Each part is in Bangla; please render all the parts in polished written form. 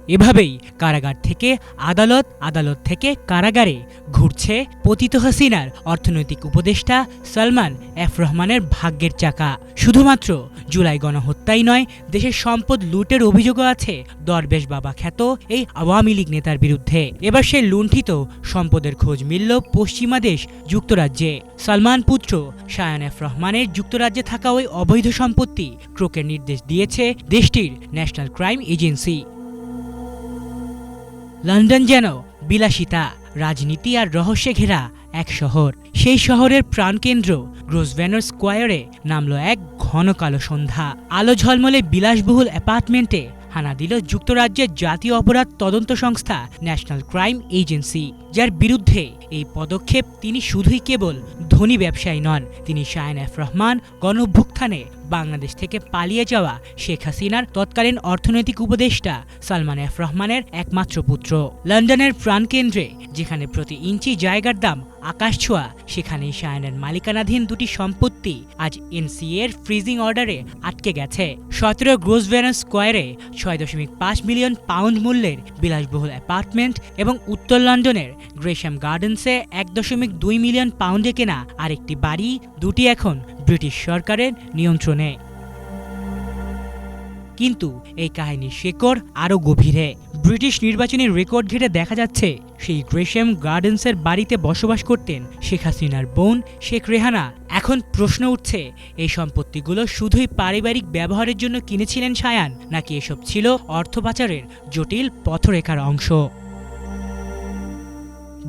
এভাবেই কারাগার থেকে আদালত, আদালত থেকে কারাগারে ঘুরছে পতিত হাসিনার অর্থনৈতিক উপদেষ্টা সালমান এফ রহমানের ভাগ্যের চাকা। শুধুমাত্র জুলাই গণহত্যাই নয়, দেশের সম্পদ লুটের অভিযোগও আছে দরবেশ বাবা খ্যাত এই আওয়ামী লীগ নেতার বিরুদ্ধে। এবার সেই লুণ্ঠিত সম্পদের খোঁজ মিলল পশ্চিমা দেশ যুক্তরাজ্যে। সালমান পুত্র শায়ান এফ রহমানের যুক্তরাজ্যে থাকা ওই অবৈধ সম্পত্তি ক্রোকের নির্দেশ দিয়েছে দেশটির ন্যাশনাল ক্রাইম এজেন্সি। লন্ডন যেন বিলাসিতা, রাজনীতি আর রহস্যে ঘেরা এক শহর। সেই শহরের প্রাণকেন্দ্র গ্রোসভেনর স্কোয়ারে নামল এক ঘন কালো সন্ধ্যা। আলো ঝলমলে বিলাসবহুল অ্যাপার্টমেন্টে হানা দিল যুক্তরাজ্যের জাতীয় অপরাধ তদন্ত সংস্থা ন্যাশনাল ক্রাইম এজেন্সি, যার বিরুদ্ধে এই পদক্ষেপ। তিনি শুধুই কেবল ধনী ব্যবসায়ী নন, তিনি শায়ান এফ রহমান, গণঅভ্যুত্থানে বাংলাদেশ থেকে পালিয়ে যাওয়া শেখ হাসিনার তৎকালীন অর্থনৈতিক উপদেষ্টা সালমান এফ রহমানের একমাত্র পুত্র। লন্ডনের প্রাণকেন্দ্রে, যেখানে প্রতি ইঞ্চি জায়গার দাম আকাশ ছোঁয়া, সেখানেই শায়ানের মালিকানাধীন দুটি সম্পত্তি আজ এনসিএ এর ফ্রিজিং অর্ডারে আটকে গেছে। 17 গ্রোসভেনর স্কোয়ারে 6.5 মিলিয়ন পাউন্ড মূল্যের বিলাসবহুল অ্যাপার্টমেন্ট এবং উত্তর লন্ডনের গ্রেশাম গার্ডেন্সে 1.2 মিলিয়ন পাউন্ডে কেনা আরেকটি বাড়ি, দুটি এখন ব্রিটিশ সরকারের নিয়ন্ত্রণে। কিন্তু এই কাহিনীর শেকড় আরও গভীরে। ব্রিটিশ নির্বাচনী রেকর্ড ঘেটে দেখা যাচ্ছে, সেই গ্রেশাম গার্ডেন্সের বাড়িতে বসবাস করতেন শেখ হাসিনার বোন শেখ রেহানা। এখন প্রশ্ন উঠছে, এই সম্পত্তিগুলো শুধুই পারিবারিক ব্যবহারের জন্য কিনেছিলেন শায়ান, নাকি এসব ছিল অর্থ পাচারের জটিল পথরেখার অংশ?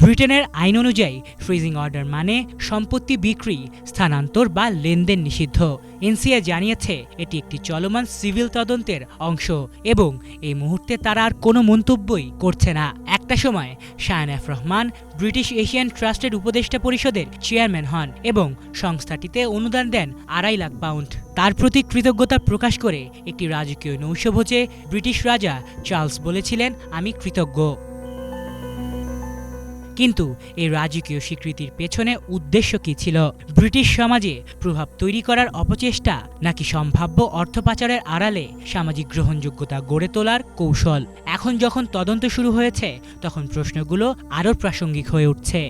ব্রিটেনের আইন অনুযায়ী ফ্রিজিং অর্ডার মানে সম্পত্তি বিক্রি, স্থানান্তর বা লেনদেন নিষিদ্ধ। এনসিএ জানিয়েছে এটি একটি চলমান সিভিল তদন্তের অংশ এবং এই মুহূর্তে তারা আর কোনো মন্তব্যই করছে না। একটা সময় Shayan F Rahman British Asian ট্রাস্টের উপদেষ্টা পরিষদের চেয়ারম্যান হন এবং সংস্থাটিতে অনুদান দেন 2.5 লাখ পাউন্ড। তার প্রতি কৃতজ্ঞতা প্রকাশ করে একটি রাজকীয় নৈশভোজে ব্রিটিশ রাজা চার্লস বলেছিলেন, আমি কৃতজ্ঞ। কিন্তু এই রাজকীয় স্বীকৃতির পেছনে উদ্দেশ্য কী ছিল? ব্রিটিশ সমাজে প্রভাব তৈরি করার অপচেষ্টা, নাকি সম্ভাব্য অর্থ পাচারের আড়ালে সামাজিক গ্রহণযোগ্যতা গড়ে তোলার কৌশল? এখন যখন তদন্ত শুরু হয়েছে, তখন প্রশ্নগুলো আরও প্রাসঙ্গিক হয়ে উঠছে।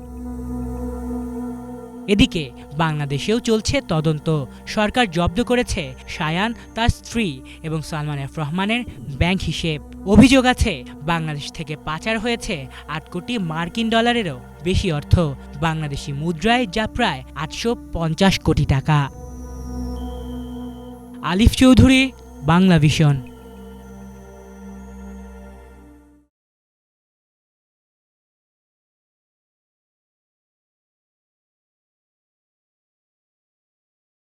এদিকে বাংলাদেশেও চলছে তদন্ত। সরকার জব্দ করেছে শায়ান, তার স্ত্রী এবং সালমান এফ রহমানের ব্যাংক হিসেব। অভিযোগ আছে বাংলাদেশ থেকে পাচার হয়েছে 8 কোটি মার্কিন ডলারেরও বেশি অর্থ, বাংলাদেশি মুদ্রায় যা প্রায় 850 কোটি টাকা। আলিফ চৌধুরী, বাংলা ভিশন।